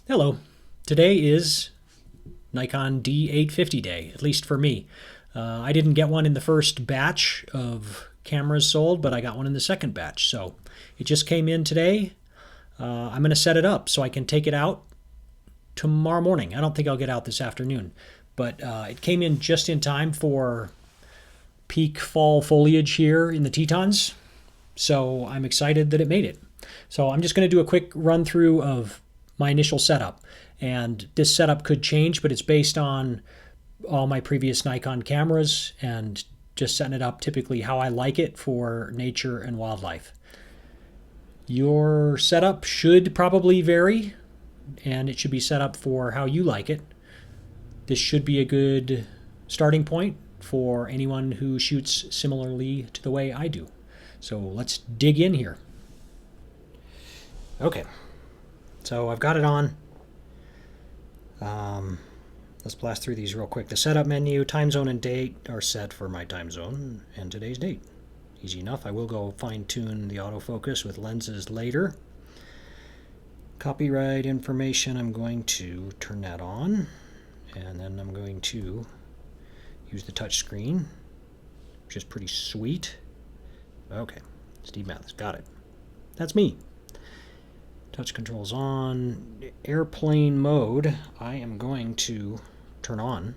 Hello. Today is Nikon D850 day, at least for me. I didn't get one in the first batch of cameras sold, but I got one in the second batch. So it just came in today. I'm going to set it up so I can take it out tomorrow morning. I don't think I'll get out this afternoon, but it came in just in time for peak fall foliage here in the Tetons. So I'm excited that it made it. So I'm just going to do a quick run through of my initial setup. And this setup could change, but it's based on all my previous Nikon cameras and just setting it up typically how I like it for nature and wildlife. Your setup should probably vary, and it should be set up for how you like it. This should be a good starting point for anyone who shoots similarly to the way I do. So let's dig in here. Okay, so I've got it on. Let's blast through these real quick. The setup menu, time zone and date are set for my time zone and today's date. Easy enough. I will go fine tune the autofocus with lenses later. Copyright information, I'm going to turn that on, and then I'm going to use the touch screen, which is pretty sweet. Okay, Steve Mathis, got it. That's me. Touch controls on. Airplane mode, I am going to turn on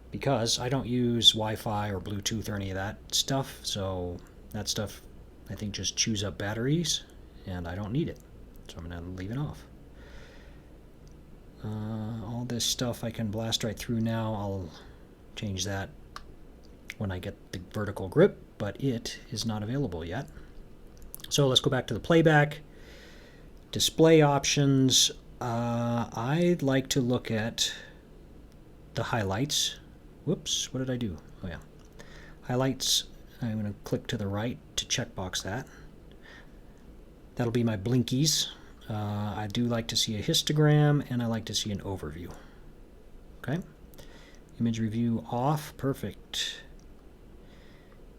because I don't use Wi-Fi or Bluetooth or any of that stuff, so that stuff I think just chews up batteries and I don't need it, so I'm going to leave it off. All this stuff I can blast right through now. I'll change that when I get the vertical grip, but it is not available yet. So let's go back to the playback. Display options, I'd like to look at the highlights. Whoops, what did I do? Oh yeah. Highlights, I'm going to click to the right to checkbox that. That'll be my blinkies. I do like to see a histogram, and I like to see an overview. Okay. Image review off, perfect.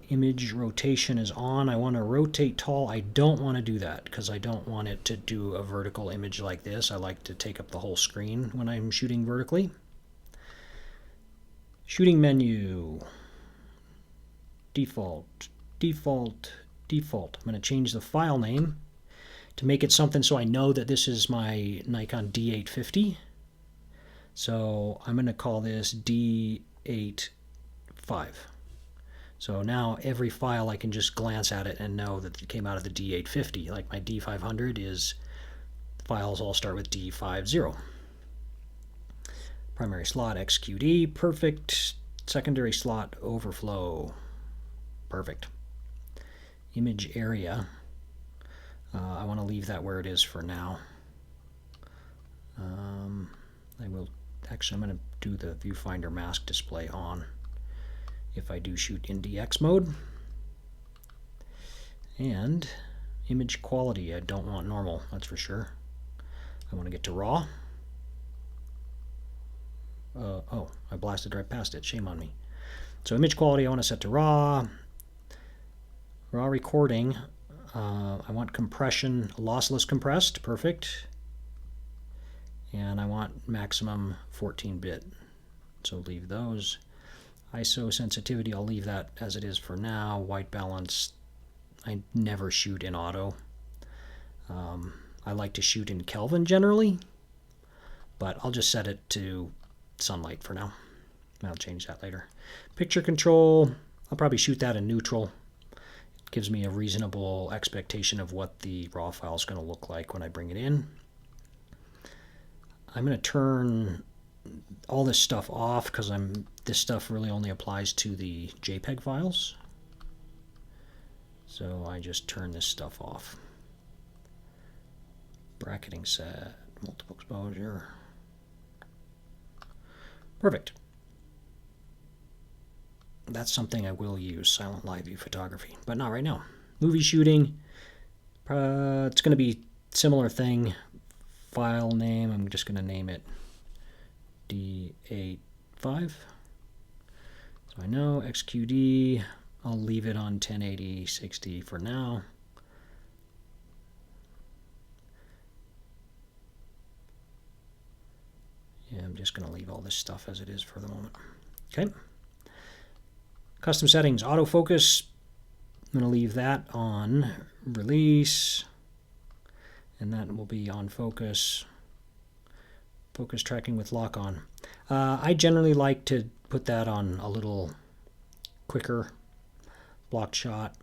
Image rotation is on. I want to rotate tall. I don't want to do that because I don't want it to do a vertical image like this. I like to take up the whole screen when I'm shooting vertically. Shooting menu. Default, default, default. I'm going to change the file name to make it something so I know that this is my Nikon D850. So I'm going to call this D85. So now every file I can just glance at it and know that it came out of the D850. Like my D500 is, files all start with D50. Primary slot XQD, perfect. Secondary slot overflow, perfect. Image area, I want to leave that where it is for now. I will, actually I'm going to do the viewfinder mask display on if I do shoot in DX mode. And image quality, I don't want normal, that's for sure. I want to get to RAW. Oh, I blasted right past it, shame on me. So image quality I want to set to RAW. RAW recording, I want compression, lossless compressed, perfect. And I want maximum 14-bit, so leave those. ISO sensitivity, I'll leave that as it is for now. White balance, I never shoot in auto. I like to shoot in Kelvin generally, but I'll just set it to sunlight for now. I'll change that later. Picture control, I'll probably shoot that in neutral. It gives me a reasonable expectation of what the raw file is going to look like when I bring it in. I'm going to turn all this stuff off because this stuff really only applies to the JPEG files. So I just turn this stuff off. Bracketing set, multiple exposure. Perfect. That's something I will use, silent live view photography, but not right now. Movie shooting, it's going to be similar thing. File name, I'm just going to name it D85. So I know XQD, I'll leave it on 1080 60 for now. I'm just going to leave all this stuff as it is for the moment. Okay. Custom settings, autofocus. I'm going to leave that on release, and that will be on focus. Focus tracking with lock on. I generally like to put that on a little quicker blocked shot.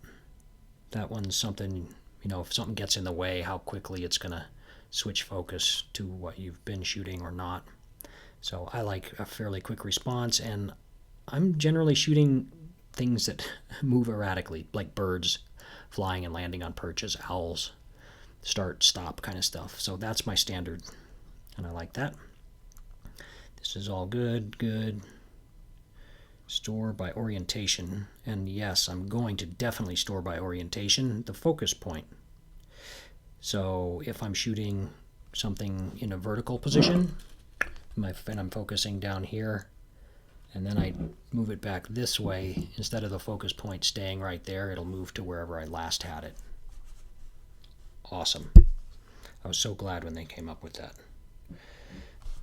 That one's something, you know, if something gets in the way, how quickly it's going to switch focus to what you've been shooting or not. So I like a fairly quick response, and I'm generally shooting things that move erratically, like birds flying and landing on perches, owls, start, stop kind of stuff. So that's my standard, and I like that. This is all good, good. Store by orientation, and yes, I'm going to definitely store by orientation the focus point. So if I'm shooting something in a vertical position, and I'm focusing down here, and then I move it back this way, instead of the focus point staying right there, it'll move to wherever I last had it. Awesome. I was so glad when they came up with that.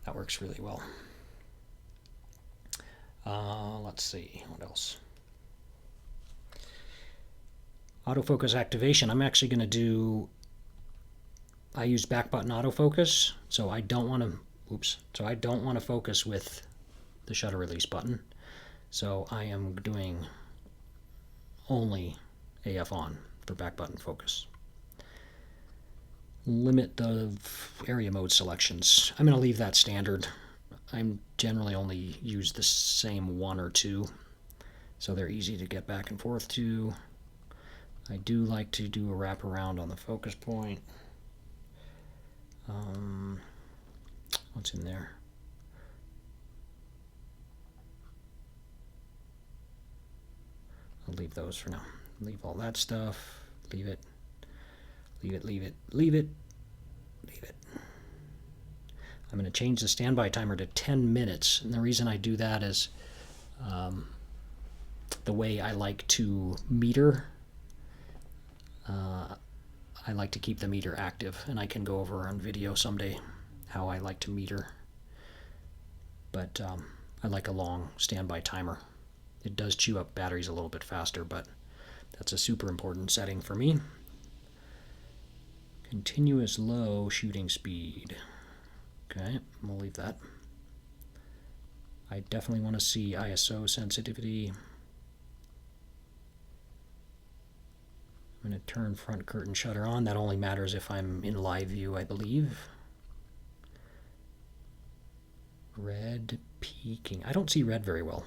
That works really well. Let's see, what else? Autofocus activation. I'm actually going to do, I use back button autofocus, so I don't want to focus with the shutter release button. So I am doing only AF on for back button focus. Limit the area mode selections. I'm going to leave that standard. I'm generally only use the same one or two, so they're easy to get back and forth to. I do like to do a wraparound on the focus point. What's in there? I'll leave those for now. Leave all that stuff. Leave it. Leave it, leave it, leave it, leave it. I'm going to change the standby timer to 10 minutes. And the reason I do that is the way I like to meter. I like to keep the meter active, and I can go over on video someday how I like to meter. But I like a long standby timer. It does chew up batteries a little bit faster, but that's a super important setting for me. Continuous low shooting speed. Okay, we'll leave that. I definitely want to see ISO sensitivity. I'm going to turn front curtain shutter on. That only matters if I'm in live view, I believe. Red peaking. I don't see red very well,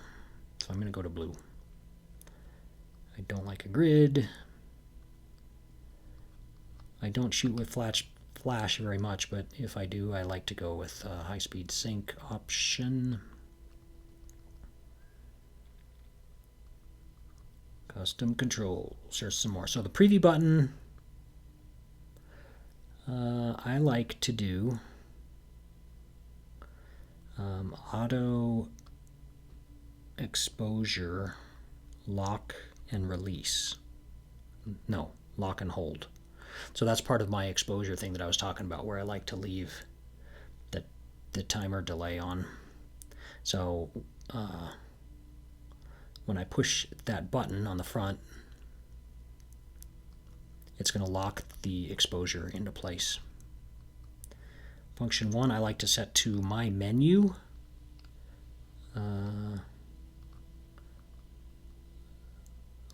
so I'm going to go to blue. I don't like a grid. I don't shoot with flash very much, but if I do, I like to go with high-speed sync option. Custom controls. Here's some more. So the preview button, I like to do auto exposure, lock and release. No, lock and hold. So that's part of my exposure thing that I was talking about, where I like to leave the timer delay on. So when I push that button on the front, it's going to lock the exposure into place. Function 1, I like to set to my menu.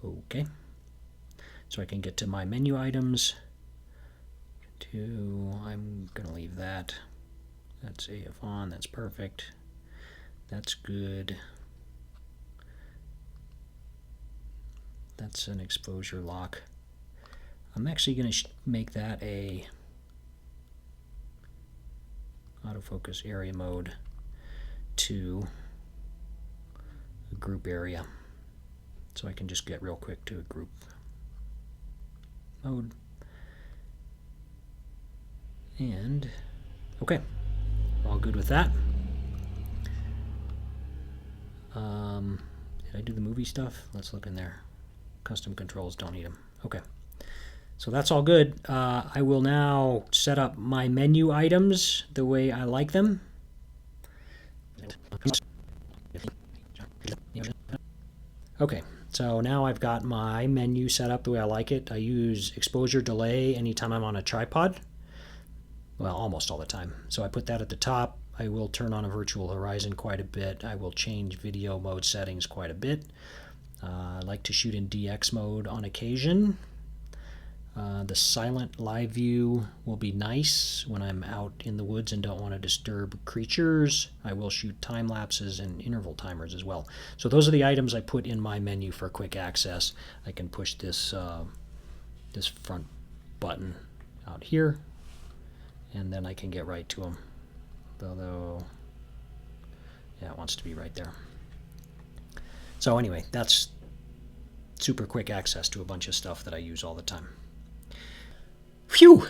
Okay. So I can get to my menu items. I'm going to leave that. That's AF on. That's perfect. That's good. That's an exposure lock. I'm actually going to make that a autofocus area mode to a group area. So I can just get real quick to a group mode. And okay, all good with that. Did I do the movie stuff? Let's look in there. Custom controls, don't need them. Okay, so that's all good. I will now set up my menu items the way I like them. Okay, so now I've got my menu set up the way I like it. I use exposure delay anytime I'm on a tripod. Well, almost all the time. So I put that at the top. I will turn on a virtual horizon quite a bit. I will change video mode settings quite a bit. I like to shoot in DX mode on occasion. The silent live view will be nice when I'm out in the woods and don't want to disturb creatures. I will shoot time lapses and interval timers as well. So those are the items I put in my menu for quick access. I can push this this front button out here, and then I can get right to them. Although, yeah, it wants to be right there. So anyway, that's super quick access to a bunch of stuff that I use all the time. Phew,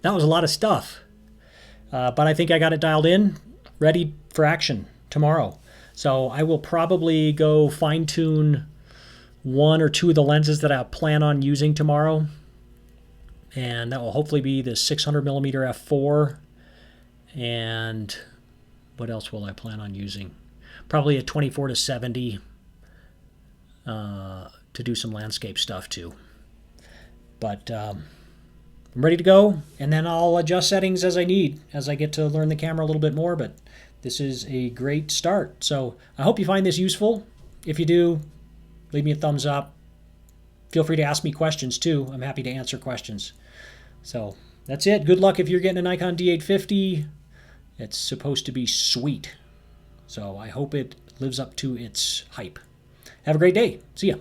that was a lot of stuff. But I think I got it dialed in, ready for action tomorrow. So I will probably go fine tune one or two of the lenses that I plan on using tomorrow. And that will hopefully be the 600mm f4. And what else will I plan on using? Probably a 24-70 to do some landscape stuff too. But I'm ready to go, and then I'll adjust settings as I need as I get to learn the camera a little bit more, but this is a great start. So I hope you find this useful. If you do, leave me a thumbs up. Feel free to ask me questions too. I'm happy to answer questions. So that's it. Good luck if you're getting a Nikon D850. It's supposed to be sweet. So I hope it lives up to its hype. Have a great day. See ya.